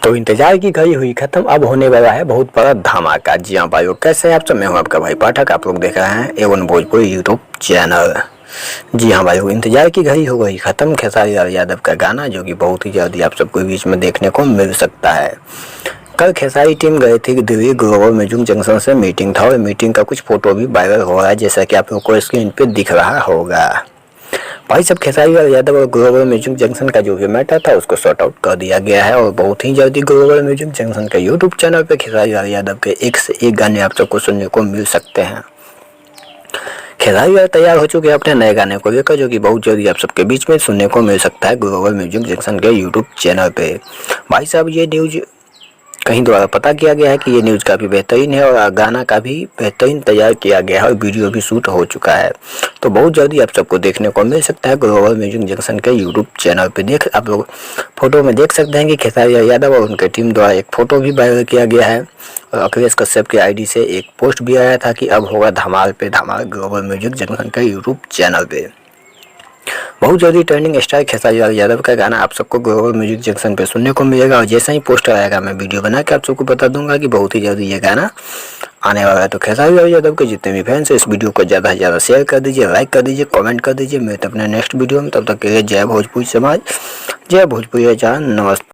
तो इंतजार की घड़ी हुई खत्म, अब होने वाला है बहुत बड़ा धमाका। जी हाँ भाइयों, कैसे हैं आप सब? मैं हूं आपका भाई पाठक, आप लोग देख रहे हैं A1 भोजपुरी यूट्यूब चैनल। जी हाँ भाइयों, इंतजार की घड़ी हो गई खत्म। खेसारी लाल यादव का गाना जो कि बहुत ही जल्दी आप सबको बीच में देखने को मिल सकता है। कल खेसारी टीम गई थी दिल्ली ग्लोबल म्यूजिक जंक्शन से, मीटिंग था और मीटिंग का कुछ फोटो भी वायरल हो रहा है, जैसा कि आप लोग को स्क्रीन पे दिख रहा होगा। भाई सब खेसारी लाल यादव और ग्लोबल म्यूजिक जंक्शन का जो भी मैटर था उसको सॉर्ट आउट कर दिया गया है और बहुत ही जल्दी ग्लोबल म्यूजिक जंक्शन के यूट्यूब चैनल पे खेसारी लाल यादव के एक से एक गाने आप सबको सुनने को मिल सकते हैं। खेसारी लाल तैयार हो चुके हैं अपने नए गाने को लेकर, जो कि बहुत जल्दी आप सबके बीच में सुनने को मिल सकता है ग्लोबल म्यूजिक जंक्शन के यूट्यूब चैनल पे। भाई साहब ये न्यूज कहीं द्वारा पता किया गया है कि ये न्यूज़ काफ़ी बेहतरीन है और गाना का भी बेहतरीन तैयार किया गया है और वीडियो भी शूट हो चुका है। तो बहुत जल्दी आप सबको देखने को मिल सकता है ग्लोबल म्यूजिक जंक्शन के यूट्यूब चैनल पे। देख आप लोग फोटो में देख सकते हैं कि खेसारी यादव और उनके टीम द्वारा एक फ़ोटो भी वायरल किया गया है और अखिलेश कश्यप के आईडी से एक पोस्ट भी आया था कि अब होगा धमाल पे धमाल ग्लोबल म्यूजिक जंक्शन के यूट्यूब चैनल पे। बहुत जल्दी ट्रेंडिंग स्टार खेसारी लाल यादव का गाना आप सबको ग्लोबल म्यूजिक जंक्शन पे सुनने को मिलेगा और जैसा ही पोस्टर आएगा मैं वीडियो बना के आप सबको बता दूंगा कि बहुत ही जल्दी ये गाना आने वाला है। तो खेसारी लाल यादव के जितने भी फैंस हैं इस वीडियो को ज़्यादा से ज़्यादा शेयर कर दीजिए, लाइक कर दीजिए, कमेंट कर दीजिए। मिलते अपने नेक्स्ट वीडियो में, तब तक के लिए जय भोजपुरी समाज, जय भोजपुरी जान, नमस्ते।